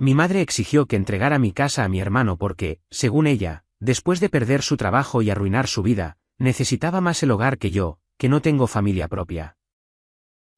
Mi madre exigió que entregara mi casa a mi hermano porque, según ella, después de perder su trabajo y arruinar su vida, necesitaba más el hogar que yo, que no tengo familia propia.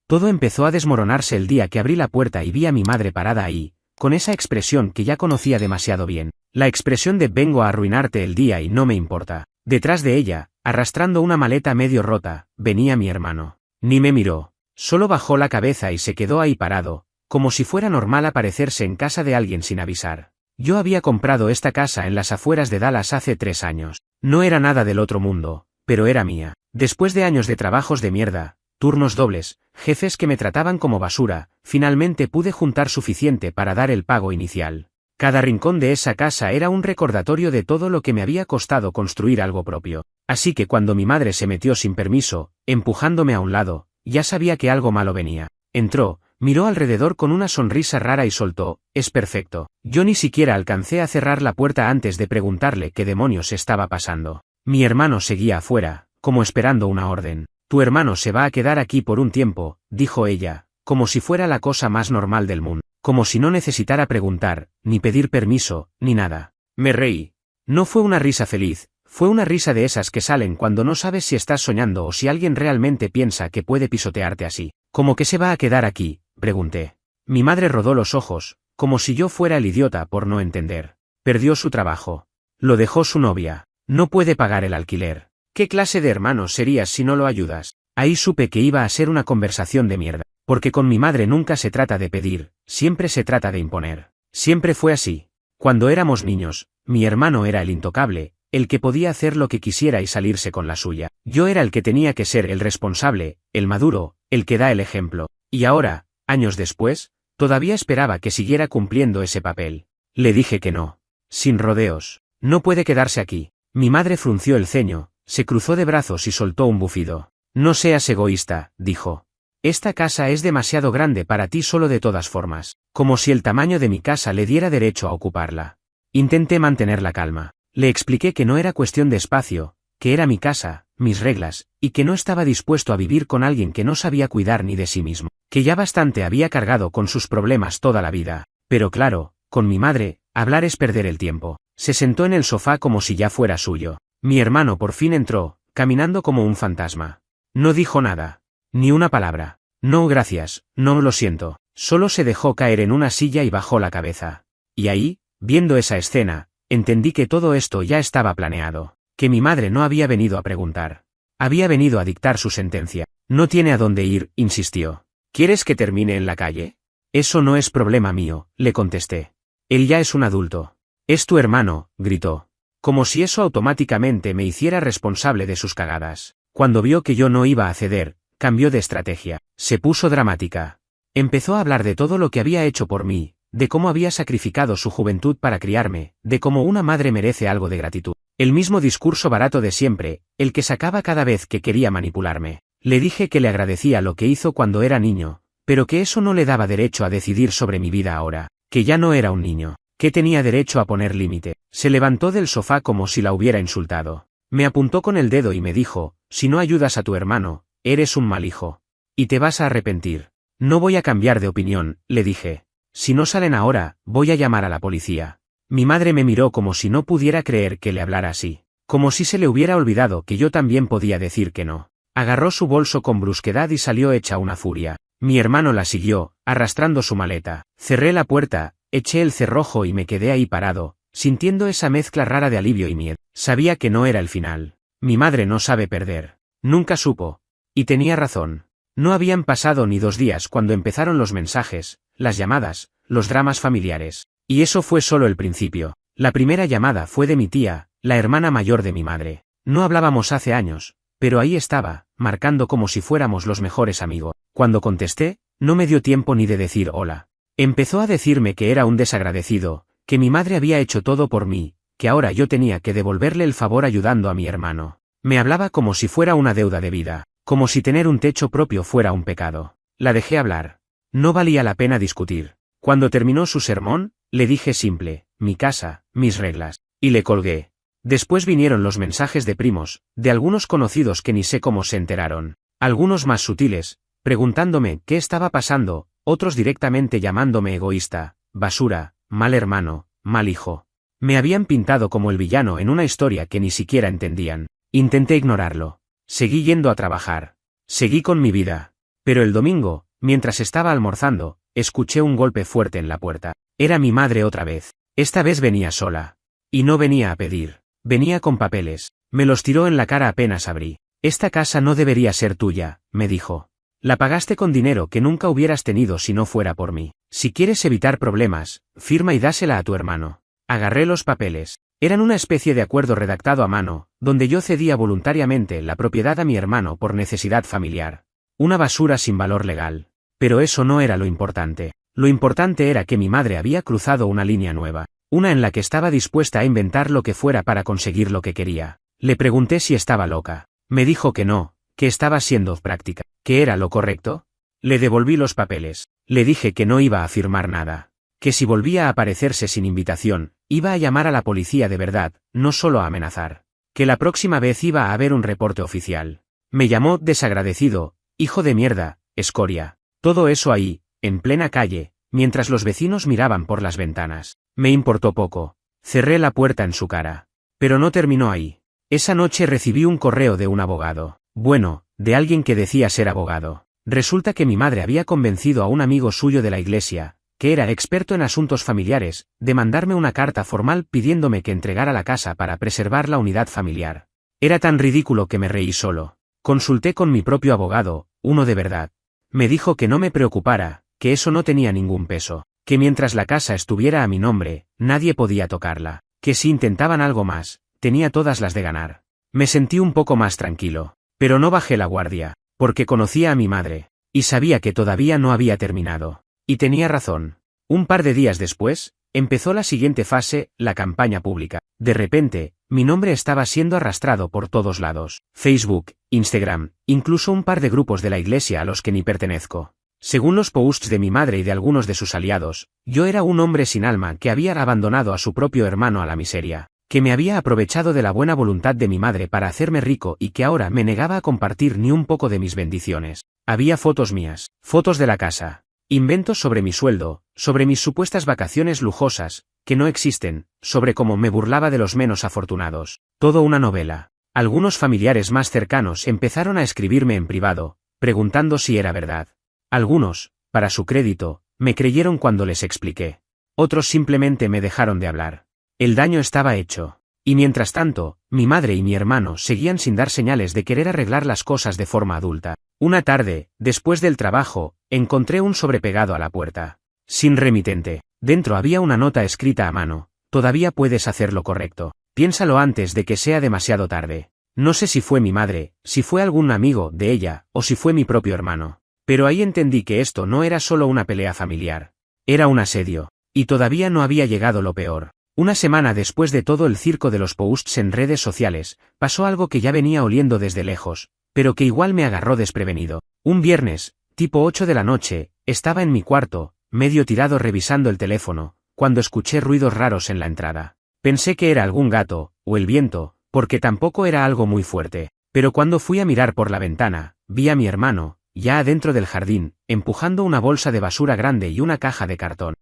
Todo empezó a desmoronarse el día que abrí la puerta y vi a mi madre parada ahí, con esa expresión que ya conocía demasiado bien, la expresión de vengo a arruinarte el día y no me importa. Detrás de ella, arrastrando una maleta medio rota, venía mi hermano. Ni me miró, solo bajó la cabeza y se quedó ahí parado, como si fuera normal aparecerse en casa de alguien sin avisar. Yo había comprado esta casa en las afueras de Dallas hace 3 años. No era nada del otro mundo, pero era mía. Después de años de trabajos de mierda, turnos dobles, jefes que me trataban como basura, finalmente pude juntar suficiente para dar el pago inicial. Cada rincón de esa casa era un recordatorio de todo lo que me había costado construir algo propio. Así que cuando mi madre se metió sin permiso, empujándome a un lado, ya sabía que algo malo venía. Entró, miró alrededor con una sonrisa rara y soltó, es perfecto. Yo ni siquiera alcancé a cerrar la puerta antes de preguntarle qué demonios estaba pasando. Mi hermano seguía afuera, como esperando una orden. Tu hermano se va a quedar aquí por un tiempo, dijo ella, como si fuera la cosa más normal del mundo, como si no necesitara preguntar, ni pedir permiso, ni nada. Me reí. No fue una risa feliz, fue una risa de esas que salen cuando no sabes si estás soñando o si alguien realmente piensa que puede pisotearte así. ¿Cómo que se va a quedar aquí?, pregunté. Mi madre rodó los ojos, como si yo fuera el idiota por no entender. Perdió su trabajo. Lo dejó su novia. No puede pagar el alquiler. ¿Qué clase de hermano serías si no lo ayudas? Ahí supe que iba a ser una conversación de mierda, porque con mi madre nunca se trata de pedir, siempre se trata de imponer. Siempre fue así. Cuando éramos niños, mi hermano era el intocable, el que podía hacer lo que quisiera y salirse con la suya. Yo era el que tenía que ser el responsable, el maduro, el que da el ejemplo. Y ahora, años después, todavía esperaba que siguiera cumpliendo ese papel. Le dije que no. Sin rodeos. No puede quedarse aquí. Mi madre frunció el ceño, se cruzó de brazos y soltó un bufido. No seas egoísta, dijo. Esta casa es demasiado grande para ti solo de todas formas, como si el tamaño de mi casa le diera derecho a ocuparla. Intenté mantener la calma. Le expliqué que no era cuestión de espacio, que era mi casa, mis reglas, y que no estaba dispuesto a vivir con alguien que no sabía cuidar ni de sí mismo, que ya bastante había cargado con sus problemas toda la vida. Pero claro, con mi madre, hablar es perder el tiempo. Se sentó en el sofá como si ya fuera suyo. Mi hermano por fin entró, caminando como un fantasma. No dijo nada. Ni una palabra. No gracias, no lo siento. Solo se dejó caer en una silla y bajó la cabeza. Y ahí, viendo esa escena, entendí que todo esto ya estaba planeado. Que mi madre no había venido a preguntar. Había venido a dictar su sentencia. No tiene a dónde ir, insistió. ¿Quieres que termine en la calle? Eso no es problema mío, le contesté. Él ya es un adulto. Es tu hermano, gritó. Como si eso automáticamente me hiciera responsable de sus cagadas. Cuando vio que yo no iba a ceder, cambió de estrategia. Se puso dramática. Empezó a hablar de todo lo que había hecho por mí, de cómo había sacrificado su juventud para criarme, de cómo una madre merece algo de gratitud. El mismo discurso barato de siempre, el que sacaba cada vez que quería manipularme. Le dije que le agradecía lo que hizo cuando era niño, pero que eso no le daba derecho a decidir sobre mi vida ahora, que ya no era un niño, que tenía derecho a poner límite. Se levantó del sofá como si la hubiera insultado. Me apuntó con el dedo y me dijo, si no ayudas a tu hermano, eres un mal hijo. Y te vas a arrepentir. No voy a cambiar de opinión, le dije. Si no salen ahora, voy a llamar a la policía. Mi madre me miró como si no pudiera creer que le hablara así. Como si se le hubiera olvidado que yo también podía decir que no. Agarró su bolso con brusquedad y salió hecha una furia. Mi hermano la siguió, arrastrando su maleta. Cerré la puerta, eché el cerrojo y me quedé ahí parado, sintiendo esa mezcla rara de alivio y miedo. Sabía que no era el final. Mi madre no sabe perder. Nunca supo. Y tenía razón. No habían pasado ni 2 días cuando empezaron los mensajes, las llamadas, los dramas familiares. Y eso fue solo el principio. La primera llamada fue de mi tía, la hermana mayor de mi madre. No hablábamos hace años, pero ahí estaba, marcando como si fuéramos los mejores amigos. Cuando contesté, no me dio tiempo ni de decir hola. Empezó a decirme que era un desagradecido, que mi madre había hecho todo por mí, que ahora yo tenía que devolverle el favor ayudando a mi hermano. Me hablaba como si fuera una deuda de vida, como si tener un techo propio fuera un pecado. La dejé hablar. No valía la pena discutir. Cuando terminó su sermón, le dije simple, mi casa, mis reglas, y le colgué. Después vinieron los mensajes de primos, de algunos conocidos que ni sé cómo se enteraron, algunos más sutiles, preguntándome qué estaba pasando, otros directamente llamándome egoísta, basura, mal hermano, mal hijo. Me habían pintado como el villano en una historia que ni siquiera entendían. Intenté ignorarlo. Seguí yendo a trabajar. Seguí con mi vida. Pero el domingo, mientras estaba almorzando, escuché un golpe fuerte en la puerta. Era mi madre otra vez. Esta vez venía sola. Y no venía a pedir. Venía con papeles. Me los tiró en la cara apenas abrí. Esta casa no debería ser tuya, me dijo. La pagaste con dinero que nunca hubieras tenido si no fuera por mí. Si quieres evitar problemas, firma y dásela a tu hermano. Agarré los papeles. Eran una especie de acuerdo redactado a mano, donde yo cedía voluntariamente la propiedad a mi hermano por necesidad familiar. Una basura sin valor legal. Pero eso no era lo importante. Lo importante era que mi madre había cruzado una línea nueva. Una en la que estaba dispuesta a inventar lo que fuera para conseguir lo que quería. Le pregunté si estaba loca. Me dijo que no, que estaba siendo práctica. ¿Qué era lo correcto? Le devolví los papeles. Le dije que no iba a firmar nada. Que si volvía a aparecerse sin invitación, iba a llamar a la policía de verdad, no solo a amenazar. Que la próxima vez iba a haber un reporte oficial. Me llamó desagradecido, hijo de mierda, escoria. Todo eso ahí, en plena calle, mientras los vecinos miraban por las ventanas. Me importó poco. Cerré la puerta en su cara. Pero no terminó ahí. Esa noche recibí un correo de un abogado. Bueno, de alguien que decía ser abogado. Resulta que mi madre había convencido a un amigo suyo de la iglesia, que era experto en asuntos familiares, de mandarme una carta formal pidiéndome que entregara la casa para preservar la unidad familiar. Era tan ridículo que me reí solo. Consulté con mi propio abogado, uno de verdad. Me dijo que no me preocupara, que eso no tenía ningún peso, que mientras la casa estuviera a mi nombre, nadie podía tocarla, que si intentaban algo más, tenía todas las de ganar. Me sentí un poco más tranquilo, pero no bajé la guardia, porque conocía a mi madre, y sabía que todavía no había terminado. Y tenía razón. Un par de días después, empezó la siguiente fase, la campaña pública. De repente, mi nombre estaba siendo arrastrado por todos lados. Facebook, Instagram, incluso un par de grupos de la iglesia a los que ni pertenezco. Según los posts de mi madre y de algunos de sus aliados, yo era un hombre sin alma que había abandonado a su propio hermano a la miseria, que me había aprovechado de la buena voluntad de mi madre para hacerme rico y que ahora me negaba a compartir ni un poco de mis bendiciones. Había fotos mías, fotos de la casa. Inventos sobre mi sueldo, sobre mis supuestas vacaciones lujosas, que no existen, sobre cómo me burlaba de los menos afortunados. Todo una novela. Algunos familiares más cercanos empezaron a escribirme en privado, preguntando si era verdad. Algunos, para su crédito, me creyeron cuando les expliqué. Otros simplemente me dejaron de hablar. El daño estaba hecho. Y mientras tanto, mi madre y mi hermano seguían sin dar señales de querer arreglar las cosas de forma adulta. Una tarde, después del trabajo, encontré un sobre pegado a la puerta. Sin remitente. Dentro había una nota escrita a mano. Todavía puedes hacer lo correcto. Piénsalo antes de que sea demasiado tarde. No sé si fue mi madre, si fue algún amigo de ella, o si fue mi propio hermano. Pero ahí entendí que esto no era solo una pelea familiar. Era un asedio. Y todavía no había llegado lo peor. Una semana después de todo el circo de los posts en redes sociales, pasó algo que ya venía oliendo desde lejos, pero que igual me agarró desprevenido. Un viernes, tipo 8 de la noche, estaba en mi cuarto, medio tirado revisando el teléfono, cuando escuché ruidos raros en la entrada. Pensé que era algún gato, o el viento, porque tampoco era algo muy fuerte, pero cuando fui a mirar por la ventana, vi a mi hermano, ya adentro del jardín, empujando una bolsa de basura grande y una caja de cartón.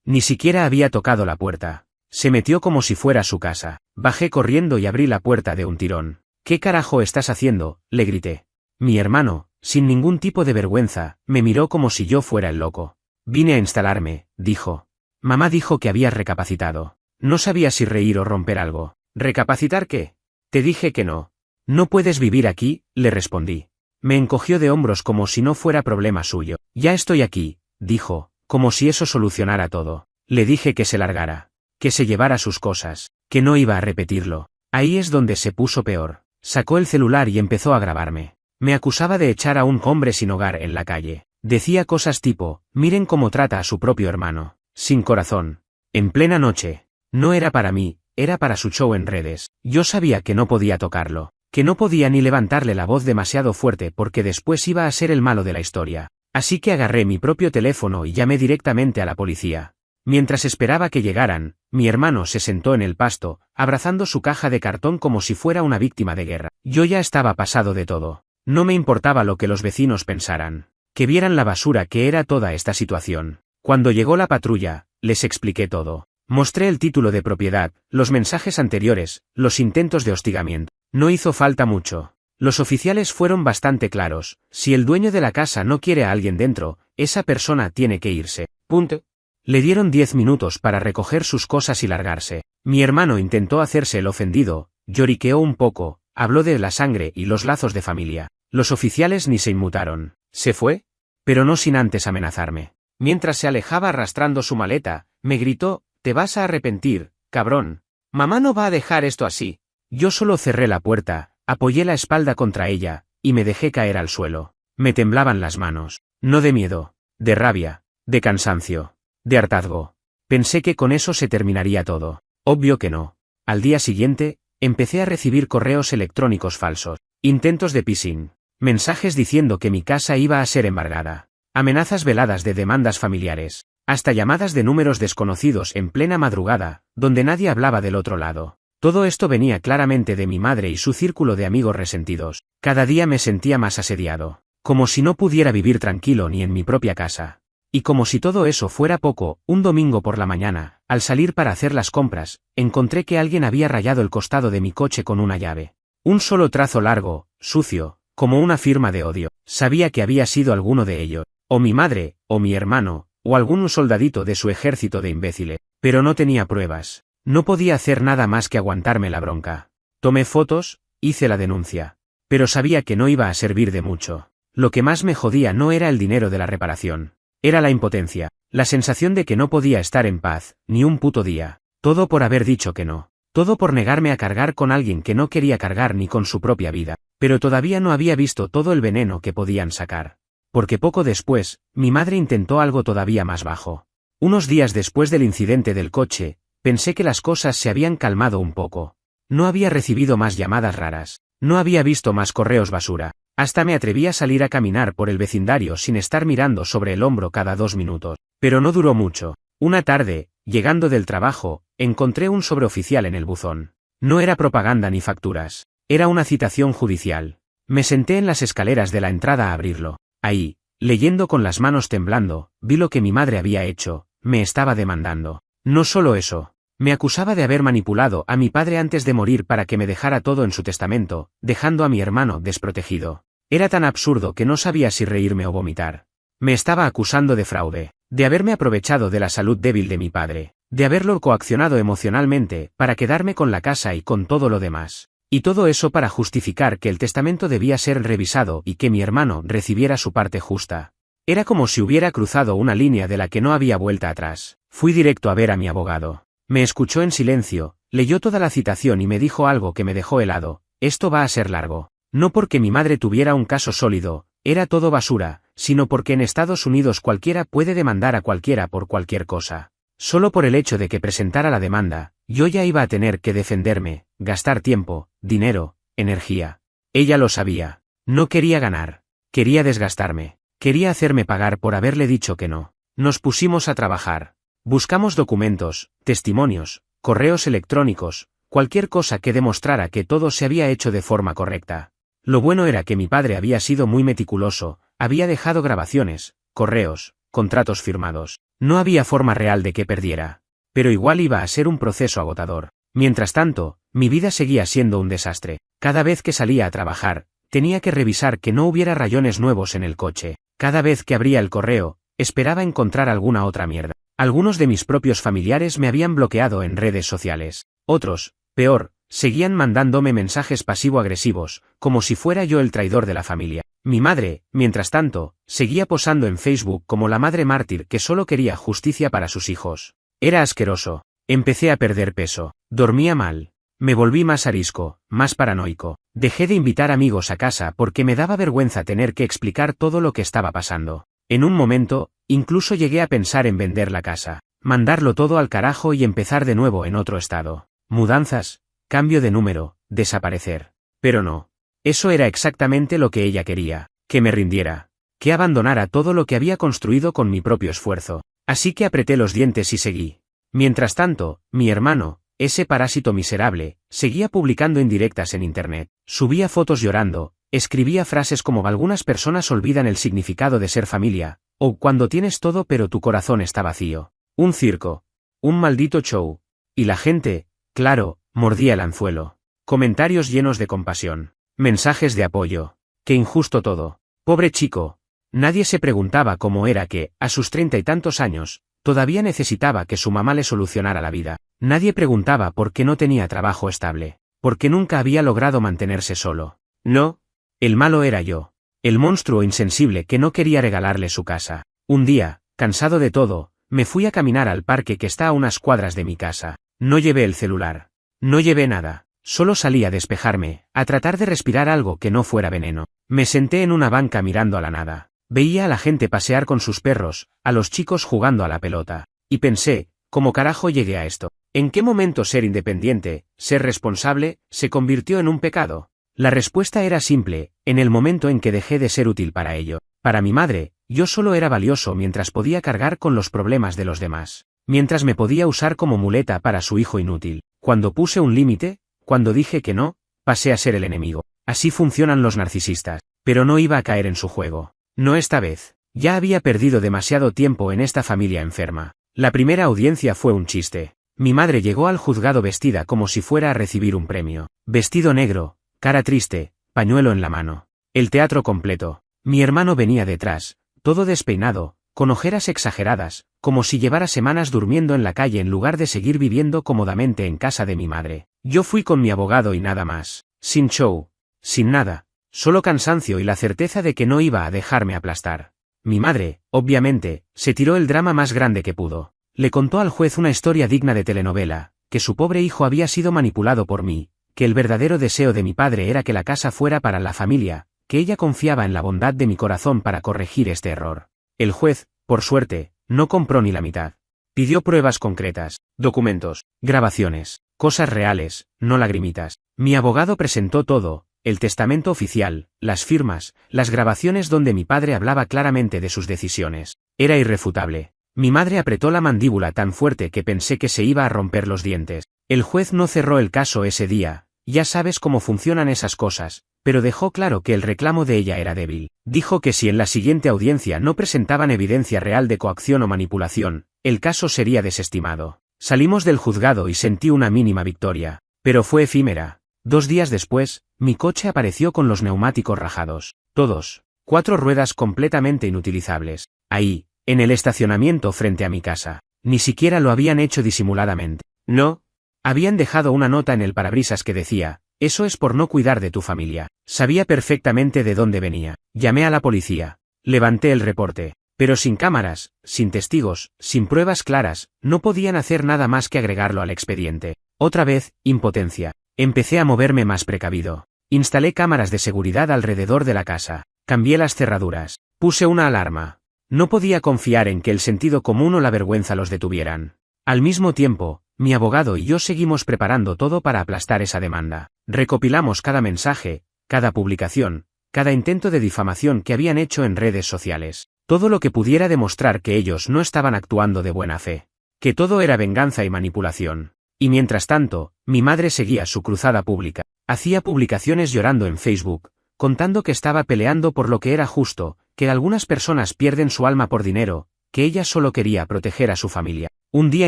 Ni siquiera había tocado la puerta. Se metió como si fuera su casa. Bajé corriendo y abrí la puerta de un tirón. ¿Qué carajo estás haciendo?, le grité. Mi hermano, sin ningún tipo de vergüenza, me miró como si yo fuera el loco. Vine a instalarme, dijo. Mamá dijo que habías recapacitado. No sabía si reír o romper algo. ¿Recapacitar qué? Te dije que no. No puedes vivir aquí, le respondí. Me encogió de hombros como si no fuera problema suyo. Ya estoy aquí, dijo, como si eso solucionara todo. Le dije que se largara, que se llevara sus cosas, que no iba a repetirlo. Ahí es donde se puso peor. Sacó el celular y empezó a grabarme. Me acusaba de echar a un hombre sin hogar en la calle. Decía cosas tipo, miren cómo trata a su propio hermano, sin corazón. En plena noche. No era para mí, era para su show en redes. Yo sabía que no podía tocarlo, que no podía ni levantarle la voz demasiado fuerte porque después iba a ser el malo de la historia. Así que agarré mi propio teléfono y llamé directamente a la policía. Mientras esperaba que llegaran, mi hermano se sentó en el pasto, abrazando su caja de cartón como si fuera una víctima de guerra. Yo ya estaba pasado de todo. No me importaba lo que los vecinos pensaran, que vieran la basura que era toda esta situación. Cuando llegó la patrulla, les expliqué todo. Mostré el título de propiedad, los mensajes anteriores, los intentos de hostigamiento. No hizo falta mucho. Los oficiales fueron bastante claros. Si el dueño de la casa no quiere a alguien dentro, esa persona tiene que irse. Punto. Le dieron 10 minutos para recoger sus cosas y largarse. Mi hermano intentó hacerse el ofendido, lloriqueó un poco, habló de la sangre y los lazos de familia. Los oficiales ni se inmutaron. Se fue, pero no sin antes amenazarme. Mientras se alejaba arrastrando su maleta, me gritó: «Te vas a arrepentir, cabrón. Mamá no va a dejar esto así». Yo solo cerré la puerta, apoyé la espalda contra ella, y me dejé caer al suelo. Me temblaban las manos. No de miedo, de rabia, de cansancio, de hartazgo. Pensé que con eso se terminaría todo. Obvio que no. Al día siguiente, empecé a recibir correos electrónicos falsos, intentos de phishing, mensajes diciendo que mi casa iba a ser embargada, amenazas veladas de demandas familiares, hasta llamadas de números desconocidos en plena madrugada, donde nadie hablaba del otro lado. Todo esto venía claramente de mi madre y su círculo de amigos resentidos. Cada día me sentía más asediado, como si no pudiera vivir tranquilo ni en mi propia casa. Y como si todo eso fuera poco, un domingo por la mañana, al salir para hacer las compras, encontré que alguien había rayado el costado de mi coche con una llave. Un solo trazo largo, sucio, como una firma de odio. Sabía que había sido alguno de ellos, o mi madre, o mi hermano, o algún soldadito de su ejército de imbéciles, pero no tenía pruebas. No podía hacer nada más que aguantarme la bronca. Tomé fotos, hice la denuncia. Pero sabía que no iba a servir de mucho. Lo que más me jodía no era el dinero de la reparación. Era la impotencia, la sensación de que no podía estar en paz, ni un puto día. Todo por haber dicho que no. Todo por negarme a cargar con alguien que no quería cargar ni con su propia vida. Pero todavía no había visto todo el veneno que podían sacar. Porque poco después, mi madre intentó algo todavía más bajo. Unos días después del incidente del coche, pensé que las cosas se habían calmado un poco. No había recibido más llamadas raras. No había visto más correos basura. Hasta me atreví a salir a caminar por el vecindario sin estar mirando sobre el hombro cada 2 minutos. Pero no duró mucho. Una tarde, llegando del trabajo, encontré un sobreoficial en el buzón. No era propaganda ni facturas. Era una citación judicial. Me senté en las escaleras de la entrada a abrirlo. Ahí, leyendo con las manos temblando, vi lo que mi madre había hecho. Me estaba demandando. No solo eso. Me acusaba de haber manipulado a mi padre antes de morir para que me dejara todo en su testamento, dejando a mi hermano desprotegido. Era tan absurdo que no sabía si reírme o vomitar. Me estaba acusando de fraude, de haberme aprovechado de la salud débil de mi padre, de haberlo coaccionado emocionalmente para quedarme con la casa y con todo lo demás. Y todo eso para justificar que el testamento debía ser revisado y que mi hermano recibiera su parte justa. Era como si hubiera cruzado una línea de la que no había vuelta atrás. Fui directo a ver a mi abogado. Me escuchó en silencio, leyó toda la citación y me dijo algo que me dejó helado: esto va a ser largo. No porque mi madre tuviera un caso sólido, era todo basura, sino porque en Estados Unidos cualquiera puede demandar a cualquiera por cualquier cosa. Solo por el hecho de que presentara la demanda, yo ya iba a tener que defenderme, gastar tiempo, dinero, energía. Ella lo sabía. No quería ganar. Quería desgastarme. Quería hacerme pagar por haberle dicho que no. Nos pusimos a trabajar. Buscamos documentos, testimonios, correos electrónicos, cualquier cosa que demostrara que todo se había hecho de forma correcta. Lo bueno era que mi padre había sido muy meticuloso, había dejado grabaciones, correos, contratos firmados. No había forma real de que perdiera. Pero igual iba a ser un proceso agotador. Mientras tanto, mi vida seguía siendo un desastre. Cada vez que salía a trabajar, tenía que revisar que no hubiera rayones nuevos en el coche. Cada vez que abría el correo, esperaba encontrar alguna otra mierda. Algunos de mis propios familiares me habían bloqueado en redes sociales. Otros, peor, seguían mandándome mensajes pasivo-agresivos, como si fuera yo el traidor de la familia. Mi madre, mientras tanto, seguía posando en Facebook como la madre mártir que solo quería justicia para sus hijos. Era asqueroso. Empecé a perder peso. Dormía mal. Me volví más arisco, más paranoico. Dejé de invitar amigos a casa porque me daba vergüenza tener que explicar todo lo que estaba pasando. En un momento, incluso llegué a pensar en vender la casa, mandarlo todo al carajo y empezar de nuevo en otro estado. Mudanzas, cambio de número, desaparecer. Pero no. Eso era exactamente lo que ella quería, que me rindiera, que abandonara todo lo que había construido con mi propio esfuerzo. Así que apreté los dientes y seguí. Mientras tanto, mi hermano, ese parásito miserable, seguía publicando indirectas en internet. Subía fotos llorando, escribía frases como algunas personas olvidan el significado de ser familia, o cuando tienes todo pero tu corazón está vacío. Un circo. Un maldito show. Y la gente, claro, mordía el anzuelo. Comentarios llenos de compasión. Mensajes de apoyo. Qué injusto todo. Pobre chico. Nadie se preguntaba cómo era que, a sus 30 y tantos años, todavía necesitaba que su mamá le solucionara la vida. Nadie preguntaba por qué no tenía trabajo estable. Por qué nunca había logrado mantenerse solo. No. El malo era yo. El monstruo insensible que no quería regalarle su casa. Un día, cansado de todo, me fui a caminar al parque que está a unas cuadras de mi casa. No llevé el celular. No llevé nada. Solo salí a despejarme, a tratar de respirar algo que no fuera veneno. Me senté en una banca mirando a la nada. Veía a la gente pasear con sus perros, a los chicos jugando a la pelota. Y pensé, ¿cómo carajo llegué a esto? ¿En qué momento ser independiente, ser responsable, se convirtió en un pecado? La respuesta era simple, en el momento en que dejé de ser útil para ello. Para mi madre, yo solo era valioso mientras podía cargar con los problemas de los demás. Mientras me podía usar como muleta para su hijo inútil. Cuando puse un límite, cuando dije que no, pasé a ser el enemigo. Así funcionan los narcisistas. Pero no iba a caer en su juego. No esta vez. Ya había perdido demasiado tiempo en esta familia enferma. La primera audiencia fue un chiste. Mi madre llegó al juzgado vestida como si fuera a recibir un premio. Vestido negro, cara triste, pañuelo en la mano. El teatro completo. Mi hermano venía detrás, todo despeinado, con ojeras exageradas, como si llevara semanas durmiendo en la calle en lugar de seguir viviendo cómodamente en casa de mi madre. Yo fui con mi abogado y nada más. Sin show. Sin nada. Solo cansancio y la certeza de que no iba a dejarme aplastar. Mi madre, obviamente, se tiró el drama más grande que pudo. Le contó al juez una historia digna de telenovela, que su pobre hijo había sido manipulado por mí, que el verdadero deseo de mi padre era que la casa fuera para la familia, que ella confiaba en la bondad de mi corazón para corregir este error. El juez, por suerte, no compró ni la mitad. Pidió pruebas concretas, documentos, grabaciones, cosas reales, no lagrimitas. Mi abogado presentó todo, el testamento oficial, las firmas, las grabaciones donde mi padre hablaba claramente de sus decisiones. Era irrefutable. Mi madre apretó la mandíbula tan fuerte que pensé que se iba a romper los dientes. El juez no cerró el caso ese día, ya sabes cómo funcionan esas cosas, pero dejó claro que el reclamo de ella era débil. Dijo que si en la siguiente audiencia no presentaban evidencia real de coacción o manipulación, el caso sería desestimado. Salimos del juzgado y sentí una mínima victoria, pero fue efímera. 2 días después, mi coche apareció con los neumáticos rajados. Todos. 4 ruedas completamente inutilizables. Ahí, en el estacionamiento frente a mi casa. Ni siquiera lo habían hecho disimuladamente. No. Habían dejado una nota en el parabrisas que decía, eso es por no cuidar de tu familia. Sabía perfectamente de dónde venía. Llamé a la policía. Levanté el reporte. Pero sin cámaras, sin testigos, sin pruebas claras, no podían hacer nada más que agregarlo al expediente. Otra vez, impotencia. Empecé a moverme más precavido. Instalé cámaras de seguridad alrededor de la casa. Cambié las cerraduras. Puse una alarma. No podía confiar en que el sentido común o la vergüenza los detuvieran. Al mismo tiempo, mi abogado y yo seguimos preparando todo para aplastar esa demanda. Recopilamos cada mensaje, cada publicación, cada intento de difamación que habían hecho en redes sociales. Todo lo que pudiera demostrar que ellos no estaban actuando de buena fe. Que todo era venganza y manipulación. Y mientras tanto, mi madre seguía su cruzada pública. Hacía publicaciones llorando en Facebook, contando que estaba peleando por lo que era justo, que algunas personas pierden su alma por dinero, que ella solo quería proteger a su familia. Un día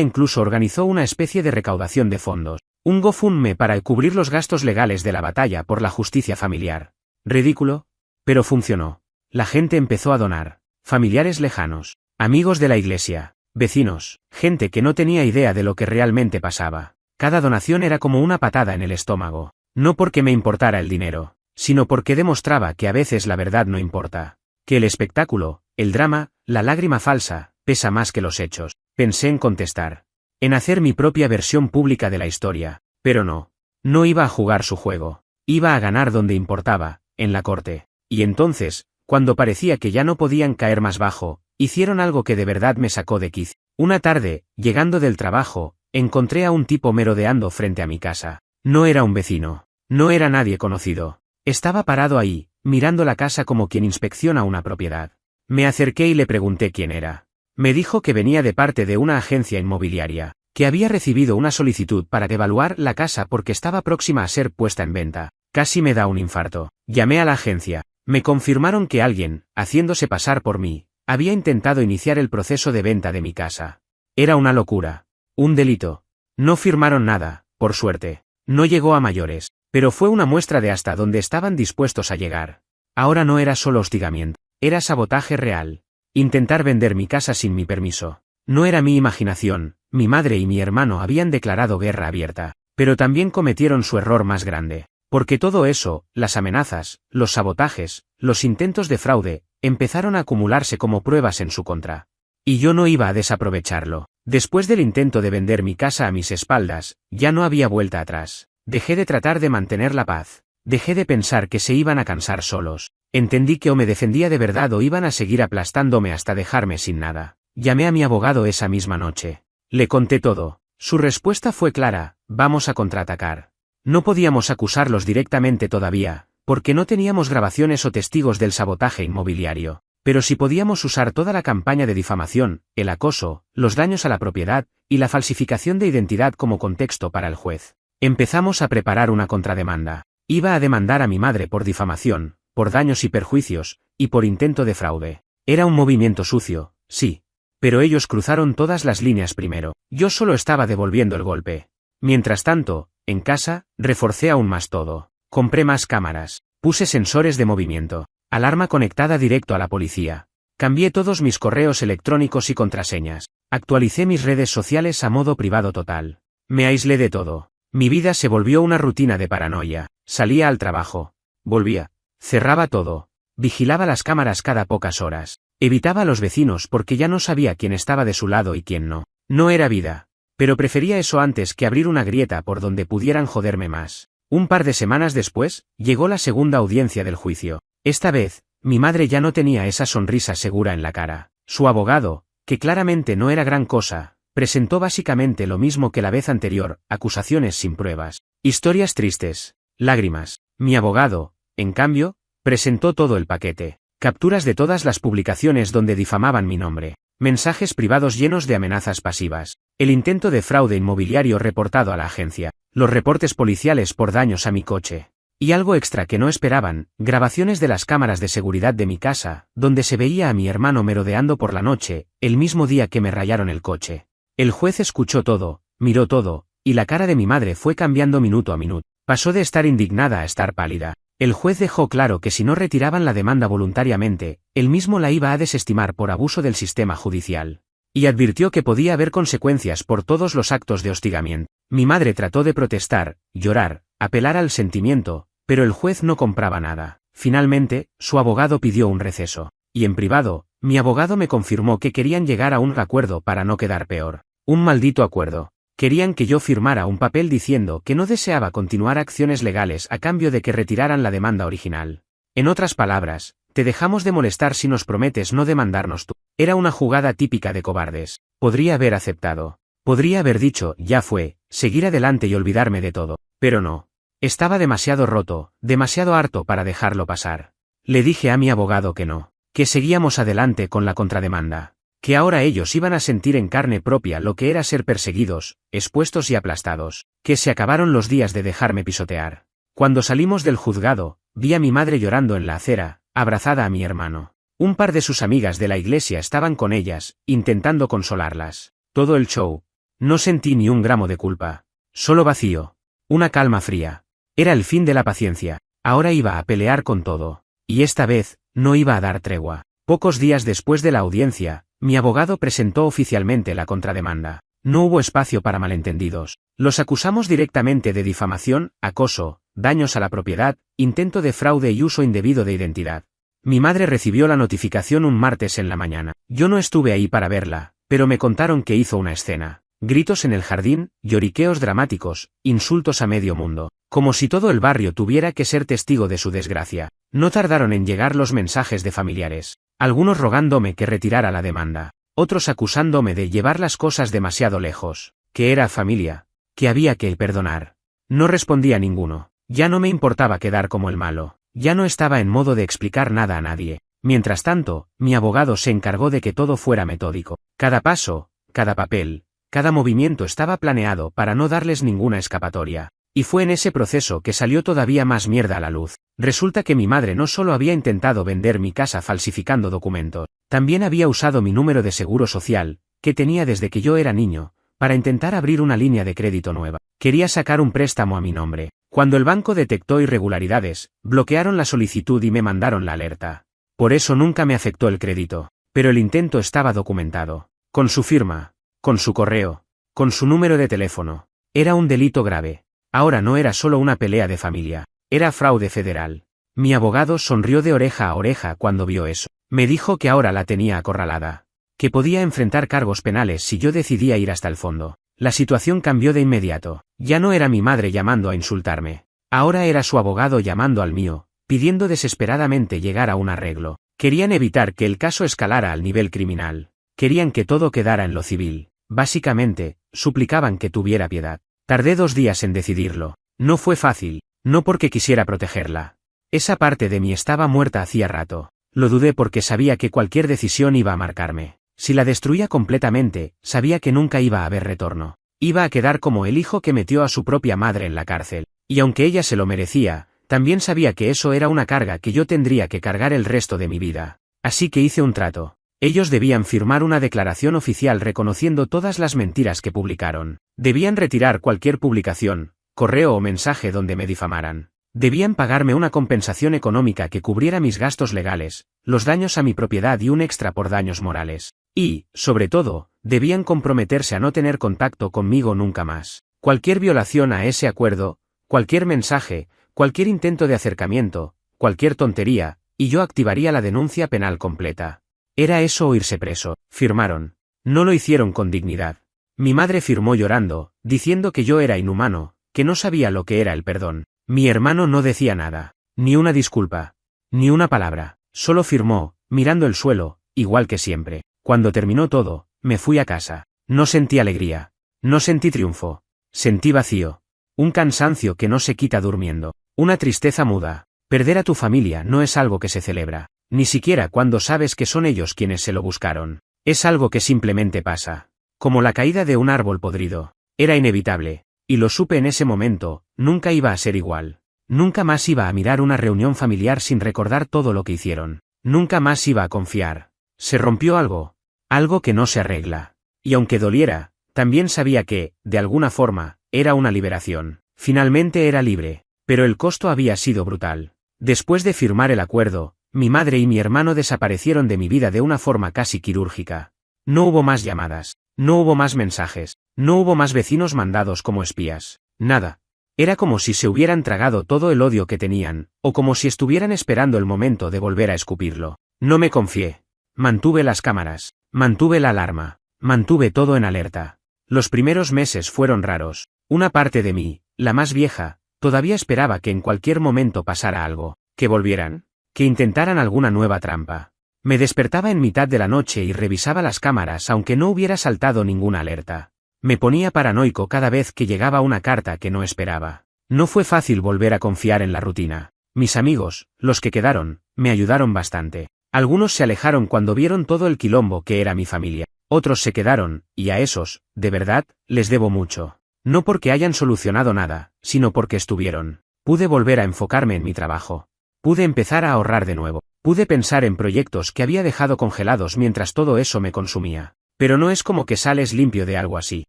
incluso organizó una especie de recaudación de fondos, un GoFundMe para cubrir los gastos legales de la batalla por la justicia familiar. Ridículo, pero funcionó. La gente empezó a donar. Familiares lejanos, amigos de la iglesia, vecinos, gente que no tenía idea de lo que realmente pasaba. Cada donación era como una patada en el estómago. No porque me importara el dinero, sino porque demostraba que a veces la verdad no importa. Que el espectáculo, el drama, la lágrima falsa, pesa más que los hechos. Pensé en contestar. En hacer mi propia versión pública de la historia. Pero no. No iba a jugar su juego. Iba a ganar donde importaba, en la corte. Y entonces, cuando parecía que ya no podían caer más bajo, hicieron algo que de verdad me sacó de quicio. Una tarde, llegando del trabajo, encontré a un tipo merodeando frente a mi casa. No era un vecino. No era nadie conocido. Estaba parado ahí, mirando la casa como quien inspecciona una propiedad. Me acerqué y le pregunté quién era. Me dijo que venía de parte de una agencia inmobiliaria, que había recibido una solicitud para evaluar la casa porque estaba próxima a ser puesta en venta. Casi me da un infarto. Llamé a la agencia. Me confirmaron que alguien, haciéndose pasar por mí, había intentado iniciar el proceso de venta de mi casa. Era una locura. Un delito. No firmaron nada, por suerte. No llegó a mayores, pero fue una muestra de hasta dónde estaban dispuestos a llegar. Ahora no era solo hostigamiento, era sabotaje real. Intentar vender mi casa sin mi permiso. No era mi imaginación, mi madre y mi hermano habían declarado guerra abierta, pero también cometieron su error más grande. Porque todo eso, las amenazas, los sabotajes, los intentos de fraude, empezaron a acumularse como pruebas en su contra. Y yo no iba a desaprovecharlo. Después del intento de vender mi casa a mis espaldas, ya no había vuelta atrás. Dejé de tratar de mantener la paz. Dejé de pensar que se iban a cansar solos. Entendí que o me defendía de verdad o iban a seguir aplastándome hasta dejarme sin nada. Llamé a mi abogado esa misma noche. Le conté todo. Su respuesta fue clara: vamos a contraatacar. No podíamos acusarlos directamente todavía, porque no teníamos grabaciones o testigos del sabotaje inmobiliario. Pero sí podíamos usar toda la campaña de difamación, el acoso, los daños a la propiedad, y la falsificación de identidad como contexto para el juez. Empezamos a preparar una contrademanda. Iba a demandar a mi madre por difamación, por daños y perjuicios, y por intento de fraude. Era un movimiento sucio, sí. Pero ellos cruzaron todas las líneas primero. Yo solo estaba devolviendo el golpe. Mientras tanto, en casa, reforcé aún más todo. Compré más cámaras, puse sensores de movimiento. Alarma conectada directo a la policía. Cambié todos mis correos electrónicos y contraseñas. Actualicé mis redes sociales a modo privado total. Me aislé de todo. Mi vida se volvió una rutina de paranoia. Salía al trabajo. Volvía. Cerraba todo. Vigilaba las cámaras cada pocas horas. Evitaba a los vecinos porque ya no sabía quién estaba de su lado y quién no. No era vida. Pero prefería eso antes que abrir una grieta por donde pudieran joderme más. Un par de semanas después, llegó la segunda audiencia del juicio. Esta vez, mi madre ya no tenía esa sonrisa segura en la cara. Su abogado, que claramente no era gran cosa, presentó básicamente lo mismo que la vez anterior: acusaciones sin pruebas, historias tristes, lágrimas. Mi abogado, en cambio, presentó todo el paquete: capturas de todas las publicaciones donde difamaban mi nombre, mensajes privados llenos de amenazas pasivas, el intento de fraude inmobiliario reportado a la agencia, los reportes policiales por daños a mi coche. Y algo extra que no esperaban: grabaciones de las cámaras de seguridad de mi casa, donde se veía a mi hermano merodeando por la noche, el mismo día que me rayaron el coche. El juez escuchó todo, miró todo, y la cara de mi madre fue cambiando minuto a minuto. Pasó de estar indignada a estar pálida. El juez dejó claro que si no retiraban la demanda voluntariamente, él mismo la iba a desestimar por abuso del sistema judicial. Y advirtió que podía haber consecuencias por todos los actos de hostigamiento. Mi madre trató de protestar, llorar, apelar al sentimiento, pero el juez no compraba nada. Finalmente, su abogado pidió un receso. Y en privado, mi abogado me confirmó que querían llegar a un acuerdo para no quedar peor. Un maldito acuerdo. Querían que yo firmara un papel diciendo que no deseaba continuar acciones legales a cambio de que retiraran la demanda original. En otras palabras: te dejamos de molestar si nos prometes no demandarnos tú. Era una jugada típica de cobardes. Podría haber aceptado. Podría haber dicho: ya fue, seguir adelante y olvidarme de todo. Pero no. Estaba demasiado roto, demasiado harto para dejarlo pasar. Le dije a mi abogado que no, que seguíamos adelante con la contrademanda, que ahora ellos iban a sentir en carne propia lo que era ser perseguidos, expuestos y aplastados, que se acabaron los días de dejarme pisotear. Cuando salimos del juzgado, vi a mi madre llorando en la acera, abrazada a mi hermano. Un par de sus amigas de la iglesia estaban con ellas, intentando consolarlas. Todo el show. No sentí ni un gramo de culpa. Solo vacío. Una calma fría. Era el fin de la paciencia. Ahora iba a pelear con todo. Y esta vez, no iba a dar tregua. Pocos días después de la audiencia, mi abogado presentó oficialmente la contrademanda. No hubo espacio para malentendidos. Los acusamos directamente de difamación, acoso, daños a la propiedad, intento de fraude y uso indebido de identidad. Mi madre recibió la notificación un martes en la mañana. Yo no estuve ahí para verla, pero me contaron que hizo una escena. Gritos en el jardín, lloriqueos dramáticos, insultos a medio mundo. Como si todo el barrio tuviera que ser testigo de su desgracia. No tardaron en llegar los mensajes de familiares. Algunos rogándome que retirara la demanda. Otros acusándome de llevar las cosas demasiado lejos. Que era familia. Que había que perdonar. No respondí a ninguno. Ya no me importaba quedar como el malo. Ya no estaba en modo de explicar nada a nadie. Mientras tanto, mi abogado se encargó de que todo fuera metódico. Cada paso, cada papel, cada movimiento estaba planeado para no darles ninguna escapatoria. Y fue en ese proceso que salió todavía más mierda a la luz. Resulta que mi madre no solo había intentado vender mi casa falsificando documentos, también había usado mi número de seguro social, que tenía desde que yo era niño, para intentar abrir una línea de crédito nueva. Quería sacar un préstamo a mi nombre. Cuando el banco detectó irregularidades, bloquearon la solicitud y me mandaron la alerta. Por eso nunca me afectó el crédito, pero el intento estaba documentado. Con su firma, con su correo, con su número de teléfono. Era un delito grave. Ahora no era solo una pelea de familia, era fraude federal. Mi abogado sonrió de oreja a oreja cuando vio eso. Me dijo que ahora la tenía acorralada, que podía enfrentar cargos penales si yo decidía ir hasta el fondo. La situación cambió de inmediato. Ya no era mi madre llamando a insultarme. Ahora era su abogado llamando al mío, pidiendo desesperadamente llegar a un arreglo. Querían evitar que el caso escalara al nivel criminal. Querían que todo quedara en lo civil. Básicamente, suplicaban que tuviera piedad. Tardé 2 días en decidirlo. No fue fácil, no porque quisiera protegerla. Esa parte de mí estaba muerta hacía rato. Lo dudé porque sabía que cualquier decisión iba a marcarme. Si la destruía completamente, sabía que nunca iba a haber retorno. Iba a quedar como el hijo que metió a su propia madre en la cárcel. Y aunque ella se lo merecía, también sabía que eso era una carga que yo tendría que cargar el resto de mi vida. Así que hice un trato. Ellos debían firmar una declaración oficial reconociendo todas las mentiras que publicaron. Debían retirar cualquier publicación, correo o mensaje donde me difamaran. Debían pagarme una compensación económica que cubriera mis gastos legales, los daños a mi propiedad y un extra por daños morales. Y, sobre todo, debían comprometerse a no tener contacto conmigo nunca más. Cualquier violación a ese acuerdo, cualquier mensaje, cualquier intento de acercamiento, cualquier tontería, y yo activaría la denuncia penal completa. Era eso o irse preso. Firmaron. No lo hicieron con dignidad. Mi madre firmó llorando, diciendo que yo era inhumano, que no sabía lo que era el perdón. Mi hermano no decía nada, ni una disculpa, ni una palabra, solo firmó, mirando el suelo, igual que siempre. Cuando terminó todo, me fui a casa. No sentí alegría, no sentí triunfo, sentí vacío. Un cansancio que no se quita durmiendo, una tristeza muda. Perder a tu familia no es algo que se celebra, ni siquiera cuando sabes que son ellos quienes se lo buscaron. Es algo que simplemente pasa. Como la caída de un árbol podrido. Era inevitable. Y lo supe en ese momento, nunca iba a ser igual. Nunca más iba a mirar una reunión familiar sin recordar todo lo que hicieron. Nunca más iba a confiar. Se rompió algo. Algo que no se arregla. Y aunque doliera, también sabía que, de alguna forma, era una liberación. Finalmente era libre. Pero el costo había sido brutal. Después de firmar el acuerdo, mi madre y mi hermano desaparecieron de mi vida de una forma casi quirúrgica. No hubo más llamadas. No hubo más mensajes, no hubo más vecinos mandados como espías, nada. Era como si se hubieran tragado todo el odio que tenían, o como si estuvieran esperando el momento de volver a escupirlo. No me confié. Mantuve las cámaras, mantuve la alarma, mantuve todo en alerta. Los primeros meses fueron raros. Una parte de mí, la más vieja, todavía esperaba que en cualquier momento pasara algo, que volvieran, que intentaran alguna nueva trampa. Me despertaba en mitad de la noche y revisaba las cámaras aunque no hubiera saltado ninguna alerta. Me ponía paranoico cada vez que llegaba una carta que no esperaba. No fue fácil volver a confiar en la rutina. Mis amigos, los que quedaron, me ayudaron bastante. Algunos se alejaron cuando vieron todo el quilombo que era mi familia. Otros se quedaron, y a esos, de verdad, les debo mucho. No porque hayan solucionado nada, sino porque estuvieron. Pude volver a enfocarme en mi trabajo. Pude empezar a ahorrar de nuevo. Pude pensar en proyectos que había dejado congelados mientras todo eso me consumía. Pero no es como que sales limpio de algo así.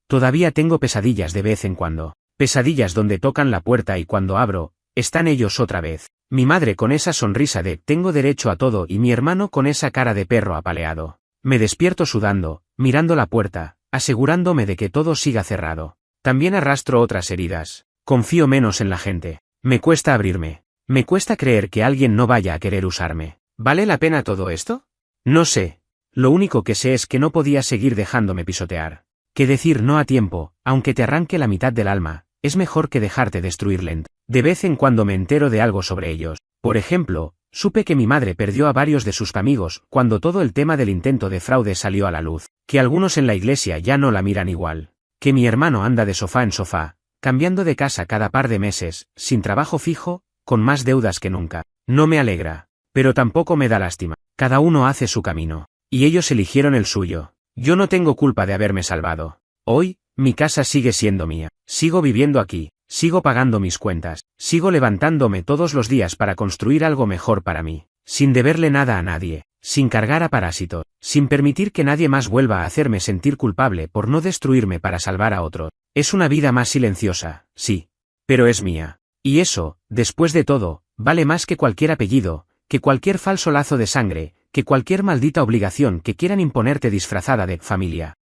Todavía tengo pesadillas de vez en cuando. Pesadillas donde tocan la puerta y cuando abro, están ellos otra vez. Mi madre con esa sonrisa de tengo derecho a todo y mi hermano con esa cara de perro apaleado. Me despierto sudando, mirando la puerta, asegurándome de que todo siga cerrado. También arrastro otras heridas. Confío menos en la gente. Me cuesta abrirme. Me cuesta creer que alguien no vaya a querer usarme. ¿Vale la pena todo esto? No sé. Lo único que sé es que no podía seguir dejándome pisotear. Que decir no a tiempo, aunque te arranque la mitad del alma, es mejor que dejarte destruir lento. De vez en cuando me entero de algo sobre ellos. Por ejemplo, supe que mi madre perdió a varios de sus amigos cuando todo el tema del intento de fraude salió a la luz. Que algunos en la iglesia ya no la miran igual. Que mi hermano anda de sofá en sofá, cambiando de casa cada par de meses, sin trabajo fijo, con más deudas que nunca. No me alegra, pero tampoco me da lástima. Cada uno hace su camino, y ellos eligieron el suyo. Yo no tengo culpa de haberme salvado. Hoy, mi casa sigue siendo mía. Sigo viviendo aquí, sigo pagando mis cuentas, sigo levantándome todos los días para construir algo mejor para mí, sin deberle nada a nadie, sin cargar a parásitos, sin permitir que nadie más vuelva a hacerme sentir culpable por no destruirme para salvar a otro. Es una vida más silenciosa, sí. Pero es mía. Y eso, después de todo, vale más que cualquier apellido, que cualquier falso lazo de sangre, que cualquier maldita obligación que quieran imponerte disfrazada de familia.